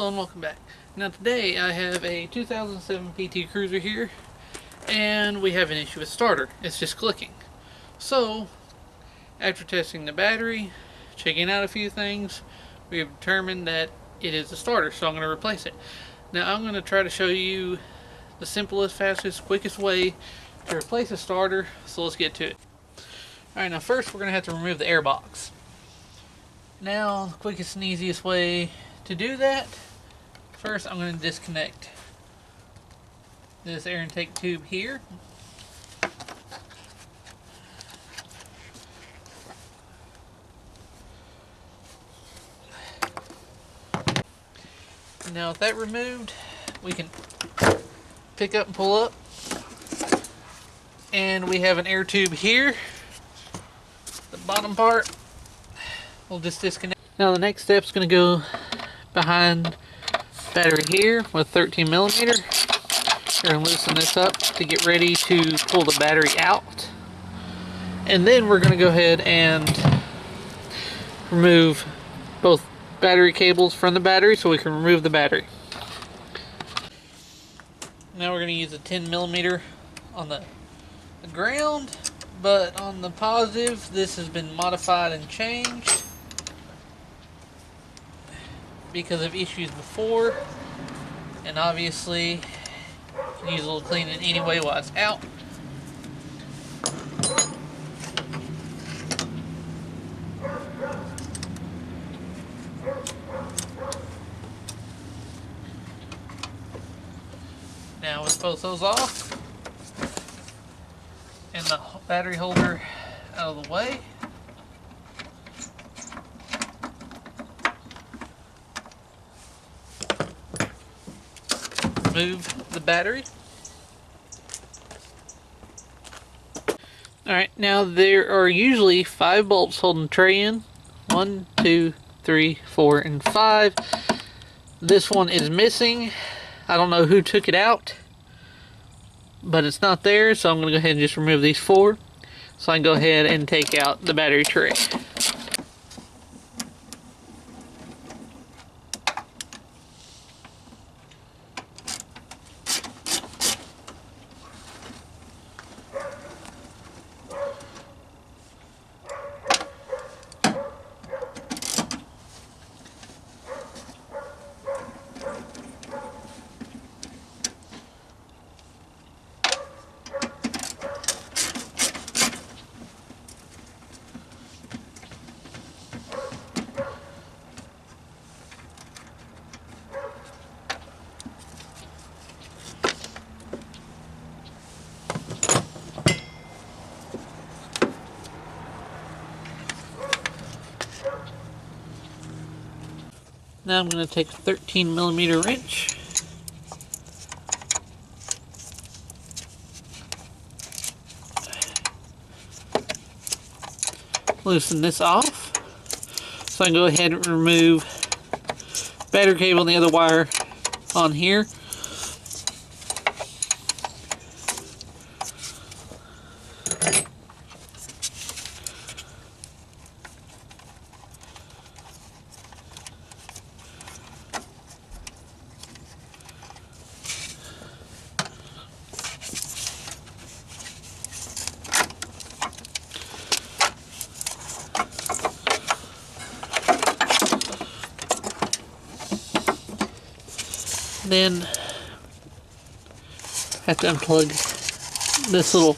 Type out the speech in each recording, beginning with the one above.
Hello and welcome back. Now today I have a 2007 PT Cruiser here, and we have an issue with starter. It's just clicking. So, after testing the battery, checking out a few things, we have determined that it is a starter, so I'm going to replace it. Now I'm going to try to show you the simplest, fastest, quickest way to replace a starter, so let's get to it. Alright, now first we're going to have to remove the airbox. Now, the quickest and easiest way to do that, first I'm going to disconnect this air intake tube here. Now with that removed, we can pick up and pull up, and we have an air tube here. The bottom part we'll just disconnect. Now the next step is going to go behind battery here with 13 millimeter. We're going to loosen this up to get ready to pull the battery out, and then we're going to go ahead and remove both battery cables from the battery so we can remove the battery. Now we're going to use a 10 millimeter on the ground, but on the positive this has been modified and changed because of issues before, and obviously you can use a little cleaning anyway while it's out. Now with both those off and the battery holder out of the way, remove the battery. Alright, now there are usually 5 bolts holding the tray in. 1, 2, 3, 4, and 5. This one is missing. I don't know who took it out, but it's not there, so I'm going to go ahead and just remove these 4 so I can go ahead and take out the battery tray. Now I'm going to take a 13 millimeter wrench, loosen this off so I can go ahead and remove battery cable and the other wire on here. Then have to unplug this little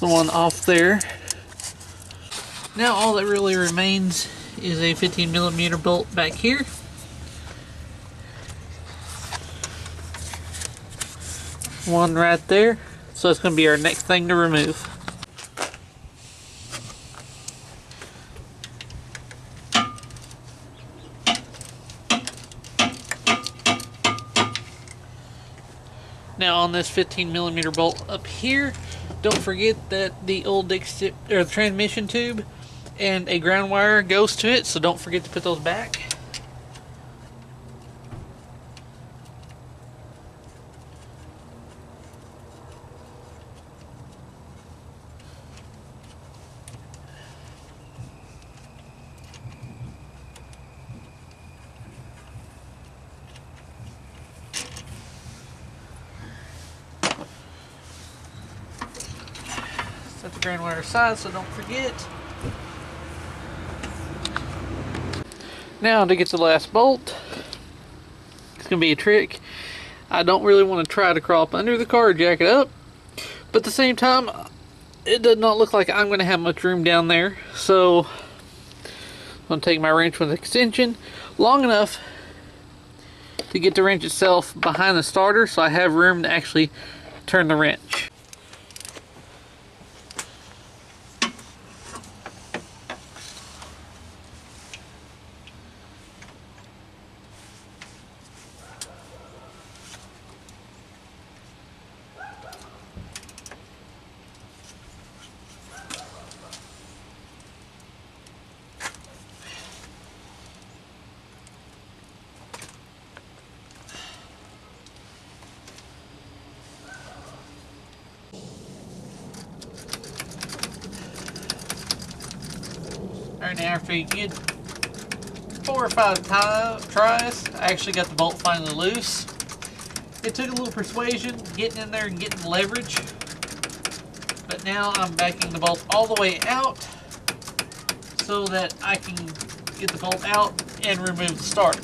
one off there. Now all that really remains is a 15 millimeter bolt back here. One right there. So it's going to be our next thing to remove. Now on this 15 millimeter bolt up here, don't forget that the old the transmission tube and a ground wire goes to it, so don't forget to put those back. the ground wire aside so don't forget. Now to get the last bolt, it's going to be a trick. I don't really want to try to crawl up under the car or jack it up, but at the same time, it does not look like I'm going to have much room down there. So I'm going to take my wrench with extension long enough to get the wrench itself behind the starter so I have room to actually turn the wrench. Alright, now after you get 4 or 5 tries, I actually got the bolt finally loose. It took a little persuasion, getting in there and getting leverage, but now I'm backing the bolt all the way out so that I can get the bolt out and remove the starter.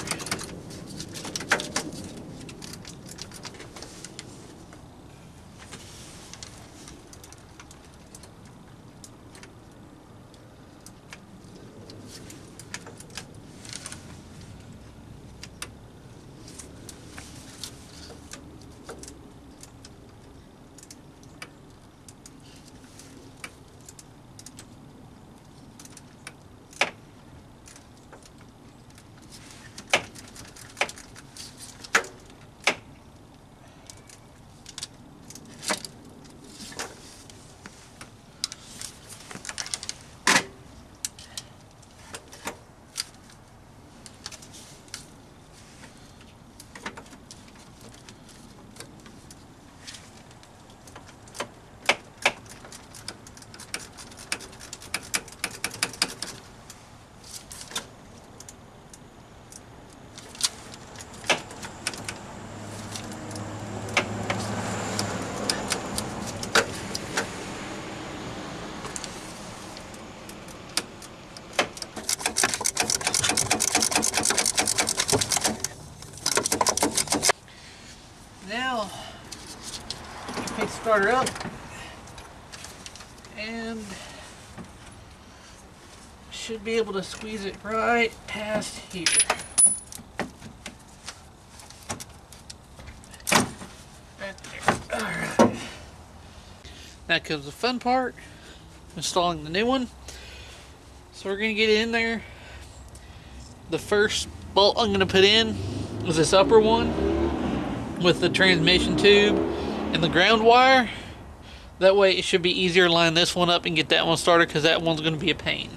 Now, you pick the starter up and should be able to squeeze it right past here. Right there. Alright. Now comes the fun part, installing the new one. So we're going to get in there. The first bolt I'm going to put in is this upper one with the transmission tube and the ground wire. That way it should be easier to line this one up and get that one started, because that one's going to be a pain.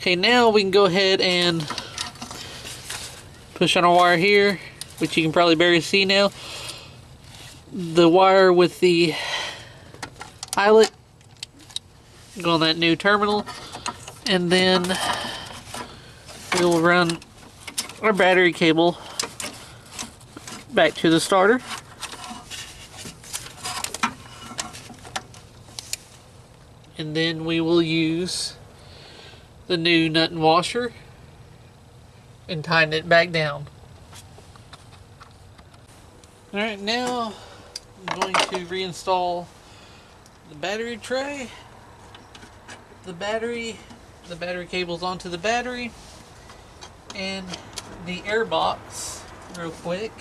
Okay, now we can go ahead and push on our wire here, which you can probably barely see now. The wire with the eyelet go on that new terminal, and then we'll run our battery cable back to the starter. And then we will use the new nut and washer and tighten it back down. Alright, now I'm going to reinstall the battery tray, the battery cables onto the battery, and the airbox real quick.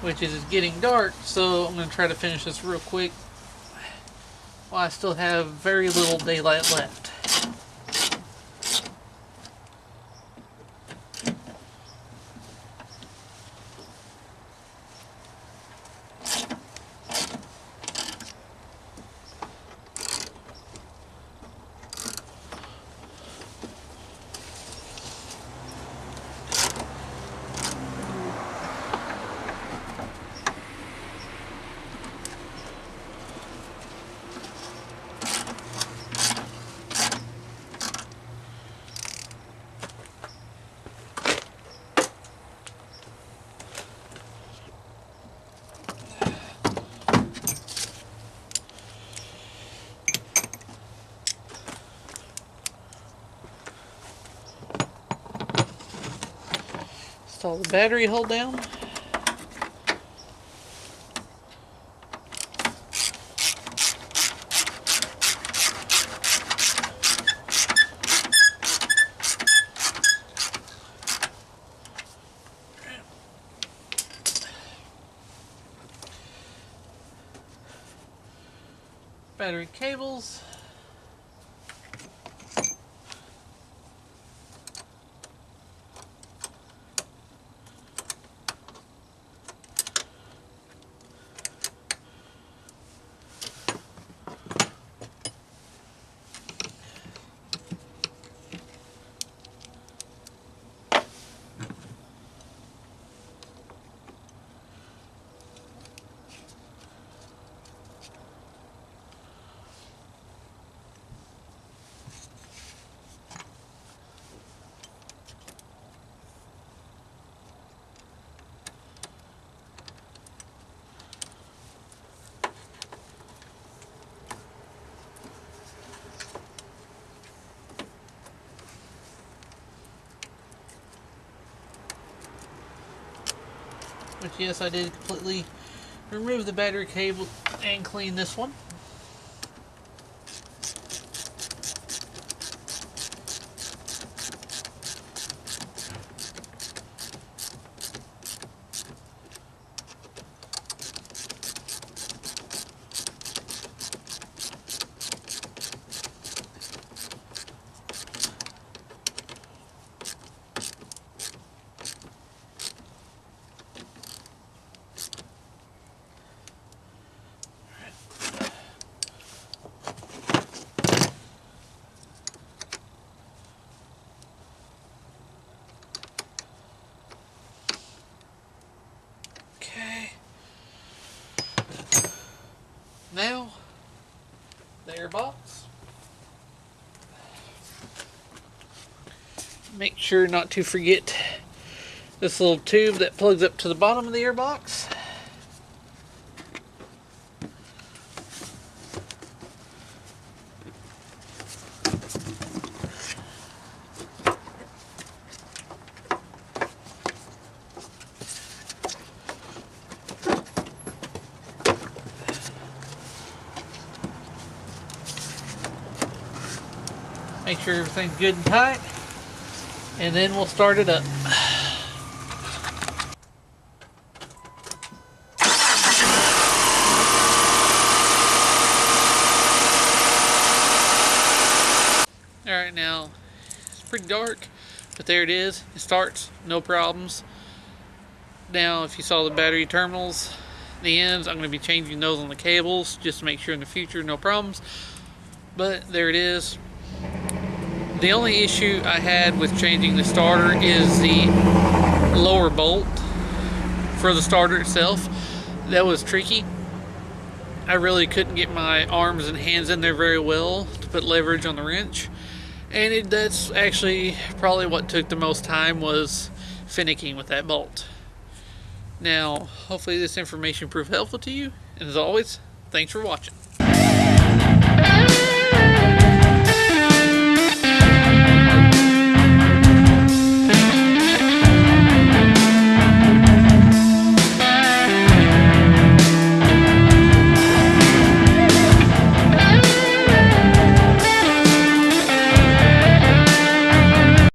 Which is getting dark, so I'm going to try to finish this real quick while I still have very little daylight left. Install the battery hold down. Battery cables. Which, yes, I did completely remove the battery cable and clean this one. Now, the airbox. Make sure not to forget this little tube that plugs up to the bottom of the airbox. Make sure everything's good and tight, and then we'll start it up. Alright, now it's pretty dark, but there it is. It starts, no problems. Now, if you saw the battery terminals, the ends, I'm going to be changing those on the cables just to make sure in the future no problems. But there it is. The only issue I had with changing the starter is the lower bolt for the starter itself. That was tricky. I really couldn't get my arms and hands in there very well to put leverage on the wrench. And that's actually probably what took the most time, was finicking with that bolt. Now, hopefully this information proved helpful to you. And as always, thanks for watching.